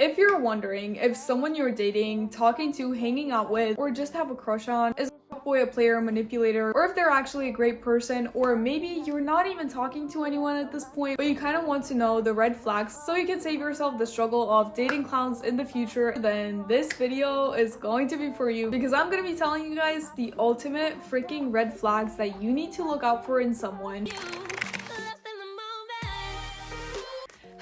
If you're wondering if someone you're dating, talking to, hanging out with, or just have a crush on is a boy, a player, a manipulator, or if they're actually a great person, or maybe you're not even talking to anyone at this point, but you kind of want to know the red flags so you can save yourself the struggle of dating clowns in the future, then this video is going to be for you, because I'm going to be telling you guys the ultimate freaking red flags that you need to look out for in someone.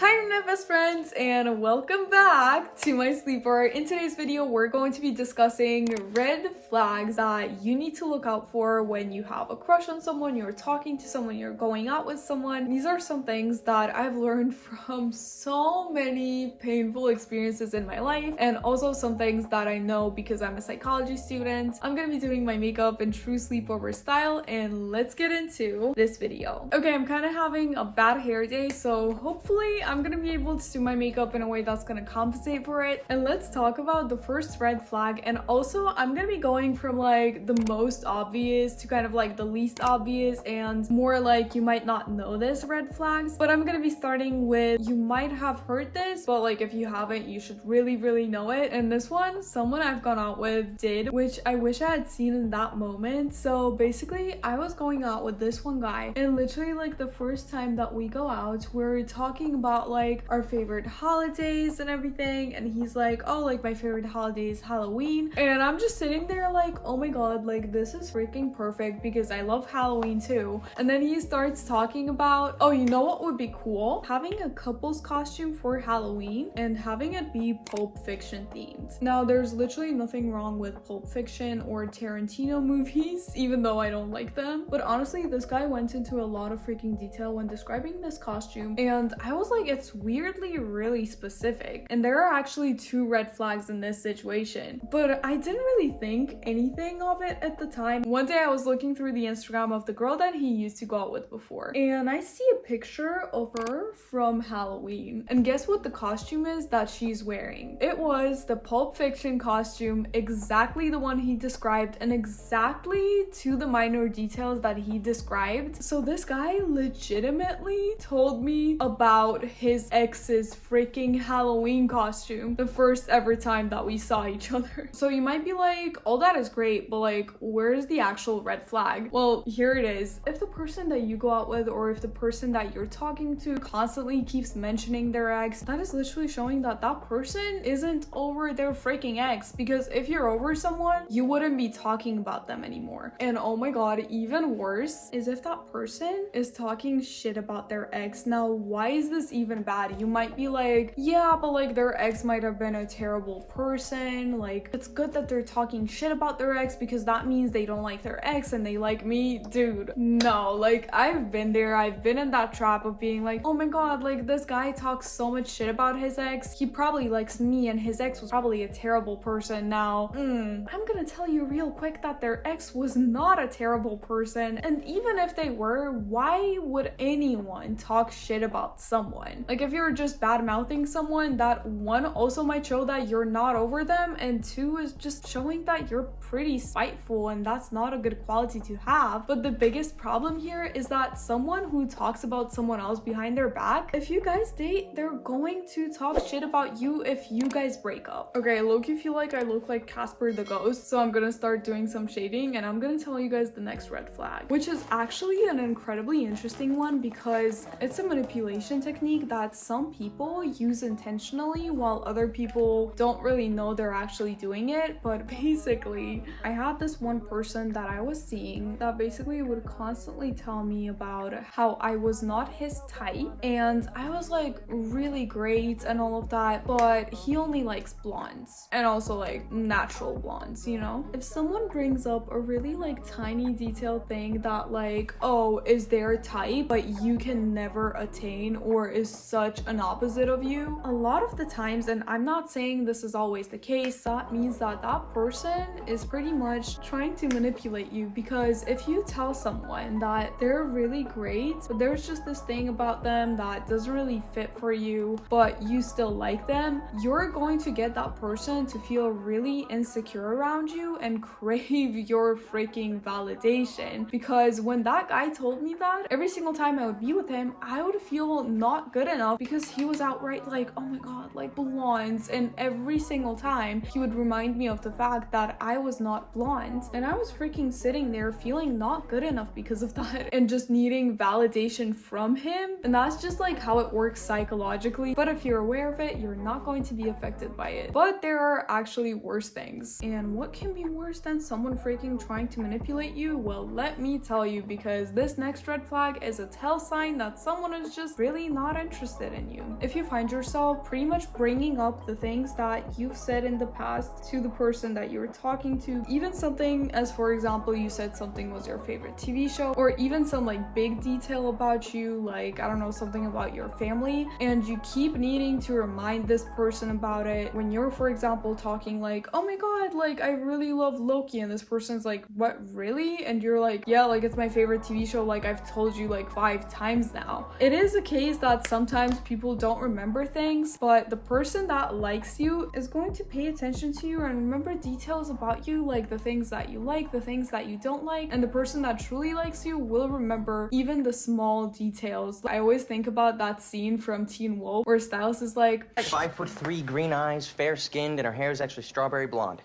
Hi my best friends, and welcome back to my sleeper. In today's video we're going to be discussing red flags that you need to look out for when you have a crush on someone, you're talking to someone, you're going out with someone. These are some things that I've learned from so many painful experiences in my life, and also some things that I know because I'm a psychology student. I'm gonna be doing my makeup in true sleepover style, and let's get into this video. Okay, I'm kind of having a bad hair day, so hopefully I'm gonna be able to do my makeup in a way that's gonna compensate for it. And let's talk about the first red flag, and also I'm gonna be going from like the most obvious to kind of like the least obvious and more like you might not know this red flags. But I'm gonna be starting with you might have heard this, but like if you haven't, you should really know it. And this one, someone I've gone out with did, which I wish I had seen in that moment. So basically I was going out with this one guy, and literally like the first time that we go out, we're talking about like our favorite holidays and everything, and he's like, oh, like my favorite holiday is Halloween, and I'm just sitting there like, oh my god, like this is freaking perfect because I love Halloween too. And then he starts talking about, oh, you know what would be cool? Having a couple's costume for Halloween and having it be Pulp Fiction themed. Now there's literally nothing wrong with Pulp Fiction or Tarantino movies, even though I don't like them, but honestly this guy went into a lot of freaking detail when describing this costume, and I was like, it's weirdly really specific. And there are actually two red flags in this situation, but I didn't really think anything of it at the time. One day I was looking through the Instagram of the girl that he used to go out with before, and I see a picture of her from Halloween, and guess what the costume is that she's wearing? It was the Pulp Fiction costume, exactly the one he described and exactly to the minor details that he described. So this guy legitimately told me about his ex's freaking Halloween costume the first ever time that we saw each other. So you might be like, all that is great, but like where's the actual red flag? Well, here it is. If the person that you go out with, or if the person that you're talking to constantly keeps mentioning their ex, that is literally showing that that person isn't over their freaking ex. Because if you're over someone, you wouldn't be talking about them anymore. And oh my god, even worse is if that person is talking shit about their ex. Now why is this even bad? You might be like, yeah, but like their ex might have been a terrible person, like it's good that they're talking shit about their ex because that means they don't like their ex and they like me. Dude, no, like I've been there. I've been in that trap of being like, oh my god, like this guy talks so much shit about his ex, he probably likes me and his ex was probably a terrible person. Now I'm gonna tell you real quick that their ex was not a terrible person, and even if they were, why would anyone talk shit about someone? Like if you're just bad mouthing someone, that one also might show that you're not over them, and two is just showing that you're pretty spiteful, and that's not a good quality to have. But the biggest problem here is that someone who talks about someone else behind their back, if you guys date, they're going to talk shit about you if you guys break up. Okay, low-key feel like I look like Casper the Ghost, so I'm gonna start doing some shading, and I'm gonna tell you guys the next red flag, which is actually an incredibly interesting one because it's a manipulation technique that some people use intentionally while other people don't really know they're actually doing it. But basically I had this one person that I was seeing that basically would constantly tell me about how I was not his type, and I was like really great and all of that, but he only likes blondes and also like natural blondes, you know? If someone brings up a really like tiny detailed thing that like, oh, is their type but you can never attain or is such an opposite of you, a lot of the times, and I'm not saying this is always the case, that means that that person is pretty much trying to manipulate you. Because if you tell someone that they're really great but there's just this thing about them that doesn't really fit for you but you still like them, you're going to get that person to feel really insecure around you and crave your freaking validation. Because when that guy told me that, every single time I would be with him, I would feel not good good enough because he was outright like, oh my god, like blondes, and every single time he would remind me of the fact that I was not blonde, and I was freaking sitting there feeling not good enough because of that and just needing validation from him. And that's just like how it works psychologically, but if you're aware of it, you're not going to be affected by it. But there are actually worse things, and what can be worse than someone freaking trying to manipulate you? Well, let me tell you, because this next red flag is a tell sign that someone is just really not interested in you. If you find yourself pretty much bringing up the things that you've said in the past to the person that you're talking to, even something as, for example, you said something was your favorite TV show, or even some like big detail about you, like I don't know, something about your family, and you keep needing to remind this person about it when you're, for example, talking like, oh my god, like I really love Loki, and this person's like, what, really? And you're like, yeah, like it's my favorite TV show, like I've told you like 5 times now. It is a case that sometimes people don't remember things, but the person that likes you is going to pay attention to you and remember details about you, like the things that you like, the things that you don't like, and the person that truly likes you will remember even the small details. I always think about that scene from Teen Wolf where Styles is like 5'3", green eyes, fair skinned, and her hair is actually strawberry blonde.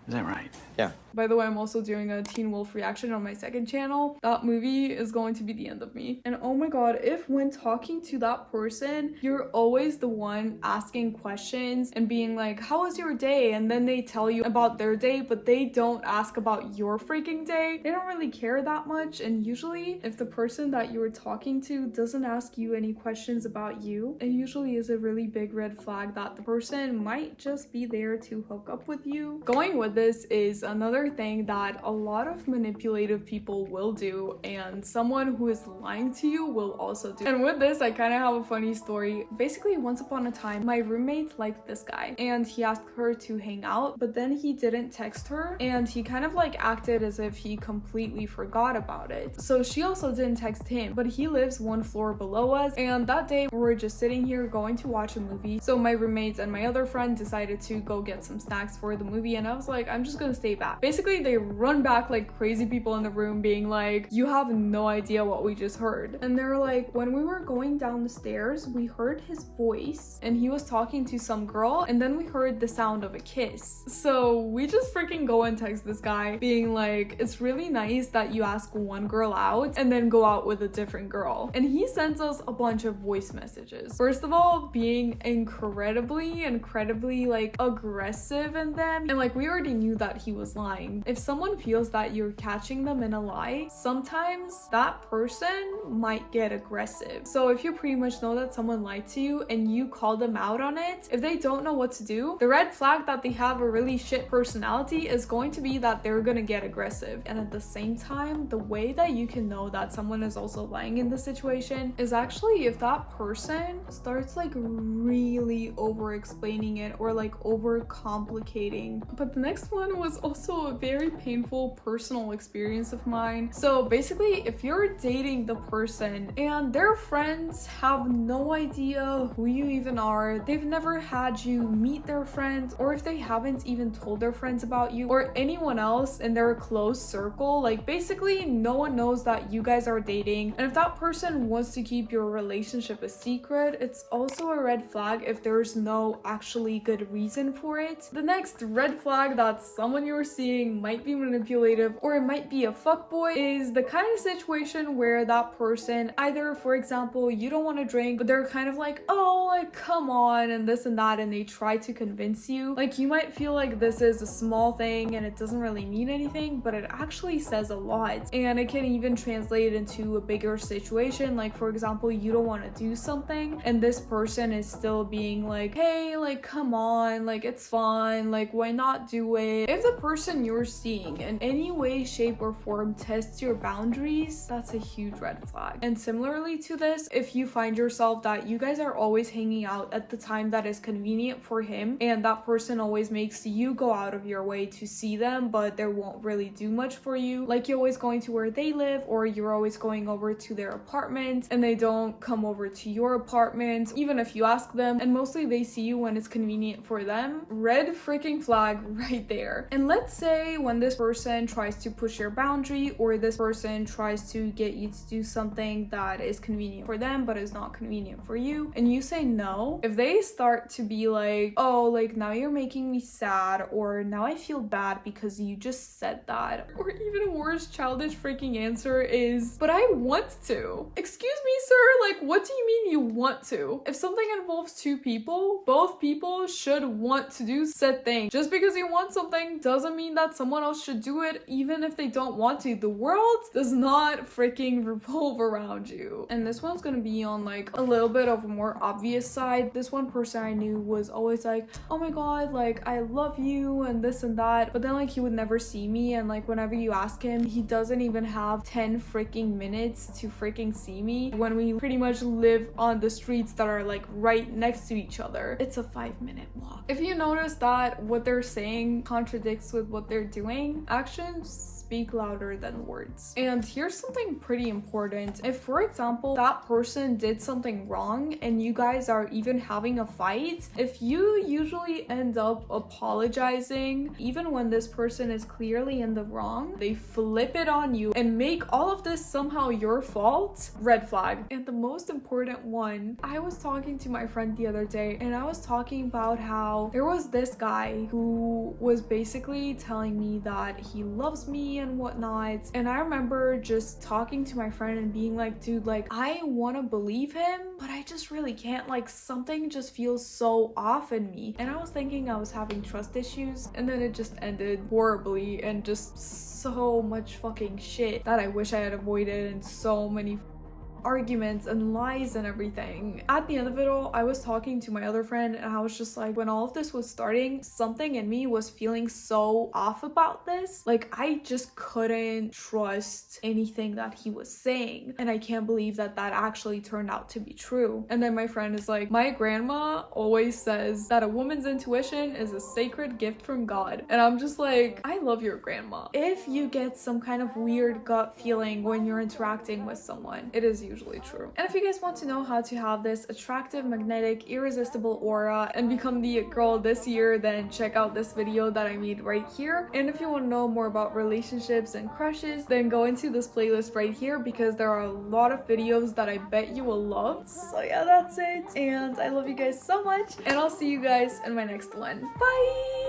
Is that right? Yeah. By the way, I'm also doing a Teen Wolf reaction on my second channel. That movie is going to be the end of me. And oh my god, if when talking to that person, you're always the one asking questions and being like, how was your day? And then they tell you about their day, but they don't ask about your freaking day. They don't really care that much. And usually, if the person that you were talking to doesn't ask you any questions about you, it usually is a really big red flag that the person might just be there to hook up with you. Going with this is another thing that a lot of manipulative people will do, and someone who is lying to you will also do. And with this, I kind of have a funny story. Basically, once upon a time, my roommate liked this guy and he asked her to hang out, but then he didn't text her and he kind of like acted as if he completely forgot about it. So she also didn't text him, but he lives 1 floor below us, and that day we were just sitting here going to watch a movie. So my roommates and my other friend decided to go get some snacks for the movie, and I was like, I'm just gonna stay back. Basically, they run back like crazy people in the room being like, you have no idea what we just heard. And they're like, when we were going down the stairs, we heard his voice and he was talking to some girl, and then we heard the sound of a kiss. So we just freaking go and text this guy being like, it's really nice that you ask one girl out and then go out with a different girl. And he sends us a bunch of voice messages. First of all, being incredibly like aggressive in them, and like we already knew that he was lying. If someone feels that you're catching them in a lie, sometimes that person might get aggressive. So if you pretty much know that someone lied to you and you call them out on it, if they don't know what to do, the red flag that they have a really shit personality is going to be that they're gonna get aggressive. And at the same time, the way that you can know that someone is also lying in this situation is actually if that person starts like really over explaining it or like over complicating. But the next one was also a very painful personal experience of mine. So basically, if you're dating the person and their friends have no idea who you even are, they've never had you meet their friends, or if they haven't even told their friends about you or anyone else in their close circle, like basically no one knows that you guys are dating, and if that person wants to keep your relationship a secret, it's also a red flag if there's no actually good reason for it. The next red flag that someone you're seeing might be manipulative or it might be a fuckboy is the kind of situation where that person either, for example, you don't want to drink, but they're kind of like, oh, like come on, and this and that, and they try to convince you. Like you might feel like this is a small thing and it doesn't really mean anything, but it actually says a lot, and it can even translate into a bigger situation. Like for example, you don't want to do something and this person is still being like, hey, like come on, like it's fun, like why not do it? If the person you're seeing in any way, shape or form tests your boundaries, that's a huge red flag. And similarly to this, if you find yourself that you guys are always hanging out at the time that is convenient for him, and that person always makes you go out of your way to see them, but they won't really do much for you, like you're always going to where they live, or you're always going over to their apartment and they don't come over to your apartment even if you ask them, and mostly they see you when it's convenient for them, red freaking flag right there. And let's say say when this person tries to push your boundary, or this person tries to get you to do something that is convenient for them but is not convenient for you, and you say no, if they start to be like, oh, like now you're making me sad, or now I feel bad because you just said that, or even a worse childish freaking answer is, but I want to. Excuse me, sir, like what do you mean you want to? If something involves two people, both people should want to do said thing. Just because you want something doesn't mean that someone else should do it even if they don't want to. The world does not freaking revolve around you. And this one's gonna be on like a little bit of a more obvious side. This one person I knew was always like, oh my god, like I love you and this and that, but then like he would never see me, and like whenever you ask him, he doesn't even have 10 freaking minutes to freaking see me when we pretty much live on the streets that are like right next to each other. It's a 5-minute walk. If you notice that what they're saying contradicts with what they're doing, actions speak louder than words. And here's something pretty important. If, for example, that person did something wrong and you guys are even having a fight, if you usually end up apologizing, even when this person is clearly in the wrong, they flip it on you and make all of this somehow your fault, red flag. And the most important one, I was talking to my friend the other day and I was talking about how there was this guy who was basically telling me that he loves me and whatnot, and I remember just talking to my friend and being like, dude, like I want to believe him, but I just really can't, like something just feels so off in me. And I was thinking I was having trust issues, and then it just ended horribly and just so much fucking shit that I wish I had avoided, and so many arguments and lies and everything. At the end of it all, I was talking to my other friend and I was just like, when all of this was starting, something in me was feeling so off about this. Like I just couldn't trust anything that he was saying, and I can't believe that that actually turned out to be true. And then my friend is like, my grandma always says that a woman's intuition is a sacred gift from God. And I'm just like, I love your grandma. If you get some kind of weird gut feeling when you're interacting with someone, it is usually true. And if you guys want to know how to have this attractive, magnetic, irresistible aura and become the girl this year, then check out this video that I made right here. And if you want to know more about relationships and crushes, then go into this playlist right here, because there are a lot of videos that I bet you will love. So yeah, that's it. And I love you guys so much, and I'll see you guys in my next one. Bye!